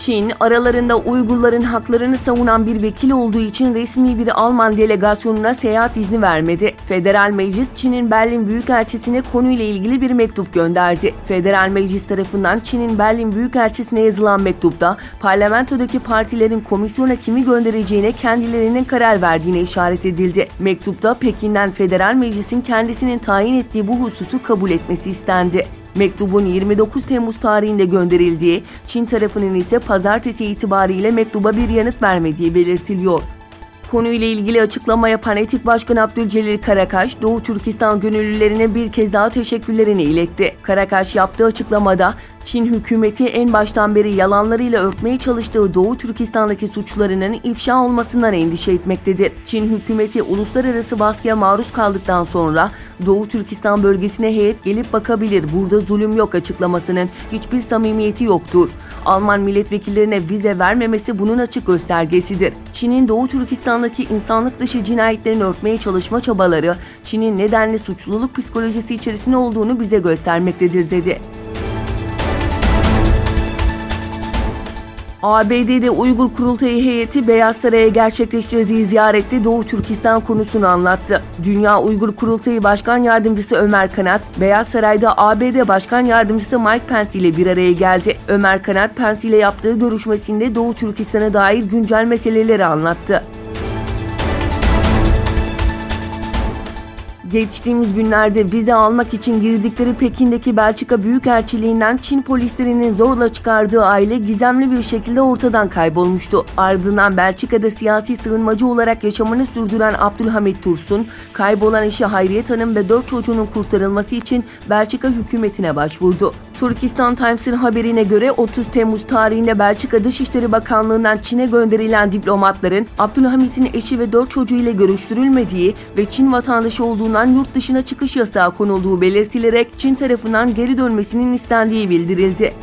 Çin, aralarında Uygurların haklarını savunan bir vekil olduğu için resmi bir Alman delegasyonuna seyahat izni vermedi. Federal Meclis, Çin'in Berlin Büyükelçisi'ne konuyla ilgili bir mektup gönderdi. Federal Meclis tarafından Çin'in Berlin Büyükelçisi'ne yazılan mektupta, parlamentodaki partilerin komisyona kimi göndereceğine kendilerinin karar verdiğine işaret edildi. Mektupta Pekin'den Federal Meclis'in kendisinin tayin ettiği bu hususu kabul etmesi istendi. Mektubun 29 Temmuz tarihinde gönderildiği, Çin tarafının ise pazartesi itibariyle mektuba bir yanıt vermediği belirtiliyor. Konuyla ilgili açıklama yapan Etik Başkanı Abdülcelil Karakaş, Doğu Türkistan gönüllülerine bir kez daha teşekkürlerini iletti. Karakaş yaptığı açıklamada, Çin hükümeti en baştan beri yalanlarıyla örtmeye çalıştığı Doğu Türkistan'daki suçlarının ifşa olmasından endişe etmektedir. Çin hükümeti uluslararası baskıya maruz kaldıktan sonra Doğu Türkistan bölgesine heyet gelip bakabilir, burada zulüm yok açıklamasının hiçbir samimiyeti yoktur. Alman milletvekillerine vize vermemesi bunun açık göstergesidir. Çin'in Doğu Türkistan'daki insanlık dışı cinayetlerini örtmeye çalışma çabaları, Çin'in nedenli suçluluk psikolojisi içerisinde olduğunu bize göstermektedir dedi. ABD'de Uygur Kurultayı heyeti Beyaz Saray'a gerçekleştirdiği ziyarette Doğu Türkistan konusunu anlattı. Dünya Uygur Kurultayı Başkan Yardımcısı Ömer Kanat, Beyaz Saray'da ABD Başkan Yardımcısı Mike Pence ile bir araya geldi. Ömer Kanat, Pence ile yaptığı görüşmesinde Doğu Türkistan'a dair güncel meseleleri anlattı. Geçtiğimiz günlerde vize almak için girdikleri Pekin'deki Belçika Büyükelçiliğinden Çin polislerinin zorla çıkardığı aile gizemli bir şekilde ortadan kaybolmuştu. Ardından Belçika'da siyasi sığınmacı olarak yaşamını sürdüren Abdülhamit Tursun, kaybolan eşi Hayriyet Hanım ve 4 çocuğunun kurtarılması için Belçika hükümetine başvurdu. Turkistan Times'ın haberine göre 30 Temmuz tarihinde Belçika Dışişleri Bakanlığı'ndan Çin'e gönderilen diplomatların Abdülhamit'in eşi ve 4 çocuğu ile görüştürülmediği ve Çin vatandaşı olduğundan yurt dışına çıkış yasağı konulduğu belirtilerek Çin tarafından geri dönmesinin istendiği bildirildi.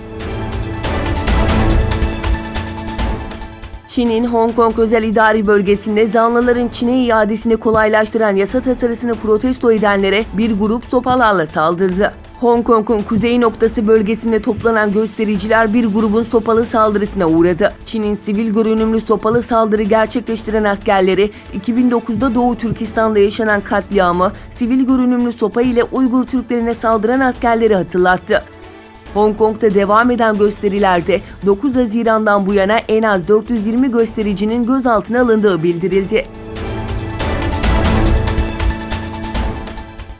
Çin'in Hong Kong özel idari bölgesinde zanlıların Çin'e iadesini kolaylaştıran yasa tasarısını protesto edenlere bir grup sopalarla saldırdı. Hong Kong'un kuzey noktası bölgesinde toplanan göstericiler bir grubun sopalı saldırısına uğradı. Çin'in sivil görünümlü sopalı saldırı gerçekleştiren askerleri 2009'da Doğu Türkistan'da yaşanan katliamı, sivil görünümlü sopa ile Uygur Türklerine saldıran askerleri hatırlattı. Hong Kong'da devam eden gösterilerde 9 Haziran'dan bu yana en az 420 göstericinin gözaltına alındığı bildirildi.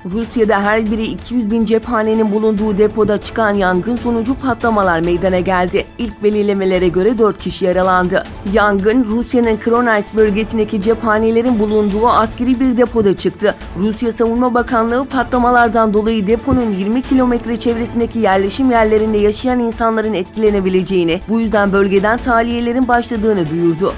Rusya'da her biri 200 bin cephanenin bulunduğu depoda çıkan yangın sonucu patlamalar meydana geldi. İlk belirlemelere göre 4 kişi yaralandı. Yangın Rusya'nın Kronaysk bölgesindeki cephanelerin bulunduğu askeri bir depoda çıktı. Rusya Savunma Bakanlığı patlamalardan dolayı deponun 20 kilometre çevresindeki yerleşim yerlerinde yaşayan insanların etkilenebileceğini, bu yüzden bölgeden tahliyelerin başladığını duyurdu.